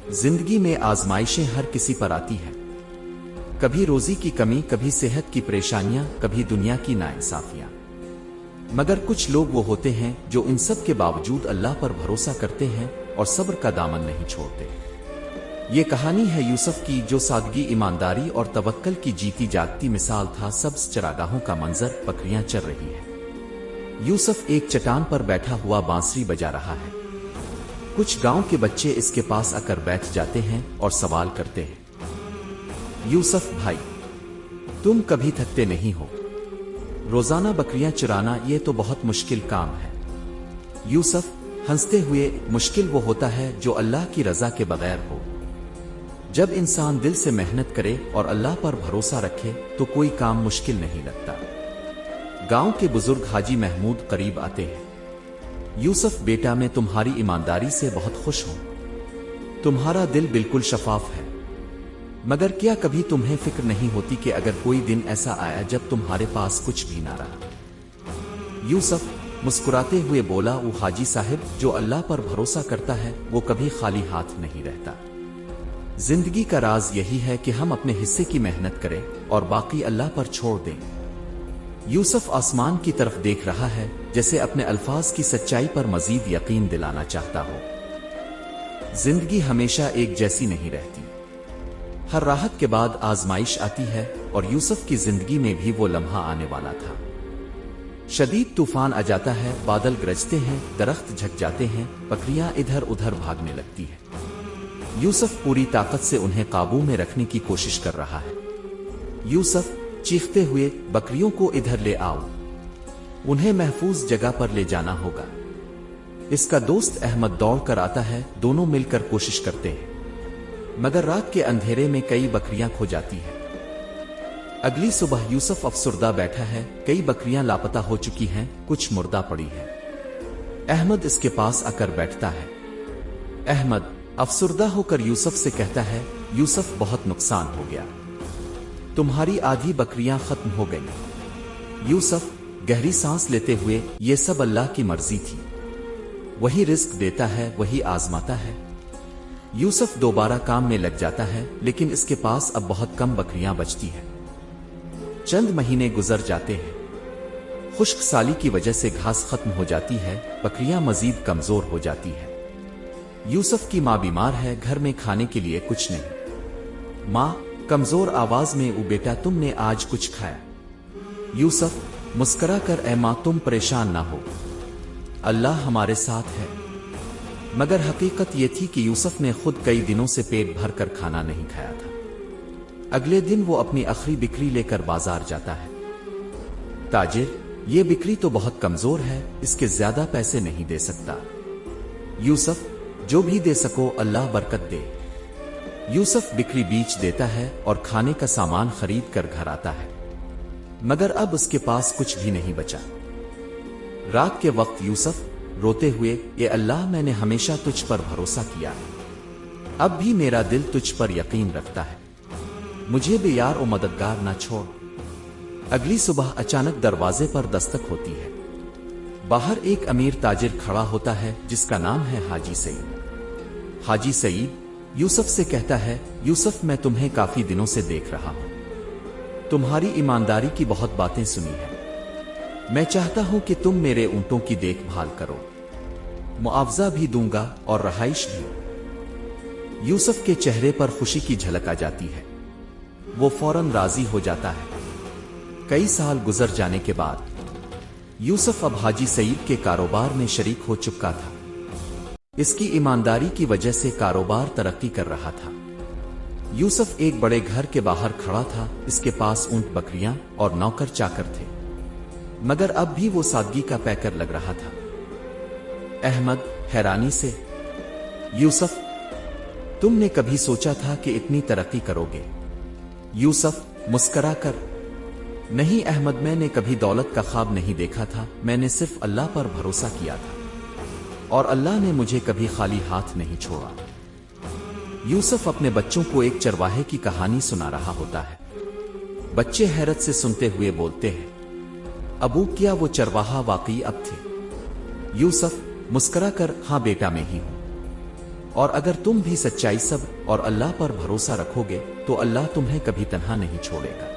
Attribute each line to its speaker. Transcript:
Speaker 1: जिंदगी में आजमाइशें हर किसी पर आती हैं। कभी रोजी की कमी, कभी सेहत की परेशानियां, कभी दुनिया की नाइंसाफियां। मगर कुछ लोग वो होते हैं जो इन सब के बावजूद अल्लाह पर भरोसा करते हैं और सब्र का दामन नहीं छोड़ते। ये कहानी है यूसुफ की, जो सादगी, ईमानदारी और तवक्कल की जीती जागती मिसाल था। सब्ज चरागाहों का मंजर, बकरियां चर रही हैं। यूसुफ एक चट्टान पर बैठा हुआ बांसुरी बजा रहा है। कुछ गांव के बच्चे इसके पास आकर बैठ जाते हैं और सवाल करते हैं, यूसुफ भाई, तुम कभी थकते नहीं हो? रोजाना बकरियां चराना ये तो बहुत मुश्किल काम है। यूसुफ हंसते हुए, मुश्किल वो होता है जो अल्लाह की रजा के बगैर हो। जब इंसान दिल से मेहनत करे और अल्लाह पर भरोसा रखे तो कोई काम मुश्किल नहीं लगता। गांव के बुजुर्ग हाजी महमूद करीब आते हैं। यूसुफ बेटा, मैं तुम्हारी ईमानदारी से बहुत खुश हूं। तुम्हारा दिल बिल्कुल शफाफ है। मगर क्या कभी तुम्हें फिक्र नहीं होती कि अगर कोई दिन ऐसा आया जब तुम्हारे पास कुछ भी ना रहा? यूसुफ मुस्कुराते हुए बोला, वो हाजी साहब, जो अल्लाह पर भरोसा करता है वो कभी खाली हाथ नहीं रहता। जिंदगी का राज यही है कि हम अपने हिस्से की मेहनत करें और बाकी अल्लाह पर छोड़ दें। यूसुफ आसमान की तरफ देख रहा है, जैसे अपने अल्फाज की सच्चाई पर मजीद यकीन दिलाना चाहता हो। जिंदगी हमेशा एक जैसी नहीं रहती। हर राहत के बाद आजमाइश आती है और यूसुफ की जिंदगी में भी वो लम्हा आने वाला था। शदीद तूफान आ जाता है, बादल गरजते हैं, दरख्त झुक जाते हैं, बकरियां इधर उधर भागने लगती है। यूसुफ पूरी ताकत से उन्हें काबू में रखने की कोशिश कर रहा है। यूसुफ चीखते हुए, बकरियों को इधर ले आओ, उन्हें महफूज जगह पर ले जाना होगा। इसका दोस्त अहमद दौड़ कर आता है। दोनों मिलकर कोशिश करते हैं, मगर रात के अंधेरे में कई बकरियां खो जाती हैं। अगली सुबह यूसुफ अफसुर्दा बैठा है। कई बकरियां लापता हो चुकी हैं, कुछ मुर्दा पड़ी हैं। अहमद इसके पास आकर बैठता है। अहमद अफसुर्दा होकर यूसुफ से कहता है, यूसुफ, बहुत नुकसान हो गया। तुम्हारी आधी बकरियां खत्म हो गई। यूसुफ गहरी सांस लेते हुए, ये सब अल्लाह की मर्जी थी। वही रिस्क देता है, वही आजमाता है। यूसुफ दोबारा काम में लग जाता है, लेकिन इसके पास अब बहुत कम बकरियां बचती हैं। चंद महीने गुजर जाते हैं। खुश्क साली की वजह से घास खत्म हो जाती है, बकरियां मजीद कमजोर हो जाती है। यूसुफ की मां बीमार है, घर में खाने के लिए कुछ नहीं। मां कमजोर आवाज में, ओ बेटा, तुमने आज कुछ खाया? यूसुफ मुस्कुरा कर, ऐ मां, तुम परेशान ना हो, अल्लाह हमारे साथ है। मगर हकीकत ये थी कि यूसुफ ने खुद कई दिनों से पेट भर कर खाना नहीं खाया था। अगले दिन वो अपनी आखिरी बिक्री लेकर बाजार जाता है। ताजिर, ये बिक्री तो बहुत कमजोर है, इसके ज्यादा पैसे नहीं दे सकता। यूसुफ, जो भी दे सको अल्लाह बरकत दे। यूसुफ बिक्री बीच देता है और खाने का सामान खरीद कर घर आता है, मगर अब उसके पास कुछ भी नहीं बचा। रात के वक्त यूसुफ रोते हुए, ये अल्लाह, मैंने हमेशा तुझ पर भरोसा किया, अब भी मेरा दिल तुझ पर यकीन रखता है, मुझे भी यार और मददगार ना छोड़। अगली सुबह अचानक दरवाजे पर दस्तक होती है। बाहर एक अमीर ताजिर खड़ा होता है, जिसका नाम है हाजी सईद। हाजी सईद यूसुफ से कहता है, यूसुफ, मैं तुम्हें काफी दिनों से देख रहा हूं। तुम्हारी ईमानदारी की बहुत बातें सुनी है। मैं चाहता हूं कि तुम मेरे ऊंटों की देखभाल करो, मुआवजा भी दूंगा और रहाइश भी। यूसुफ के चेहरे पर खुशी की झलक आ जाती है। वो फौरन राजी हो जाता है। कई साल गुजर जाने के बाद यूसुफ अब हाजी सईद के कारोबार में शरीक हो चुका था। इसकी ईमानदारी की वजह से कारोबार तरक्की कर रहा था। यूसुफ एक बड़े घर के बाहर खड़ा था। इसके पास ऊंट, बकरियां और नौकर चाकर थे, मगर अब भी वो सादगी का पैकर लग रहा था। अहमद हैरानी से, यूसुफ, तुमने कभी सोचा था कि इतनी तरक्की करोगे? यूसुफ मुस्कुरा कर, नहीं अहमद, मैंने कभी दौलत का ख्वाब नहीं देखा था। मैंने सिर्फ अल्लाह पर भरोसा किया था और अल्लाह ने मुझे कभी खाली हाथ नहीं छोड़ा। यूसुफ अपने बच्चों को एक चरवाहे की कहानी सुना रहा होता है। बच्चे हैरत से सुनते हुए बोलते हैं, अबू, क्या वो चरवाहा वाकई अब थे? यूसुफ मुस्कुरा कर, हाँ बेटा, मैं ही हूं। اور اگر تم بھی سچائی صبر اور اللہ پر بھروسہ رکھو گے تو اللہ تمہیں کبھی تنہا نہیں چھوڑے گا۔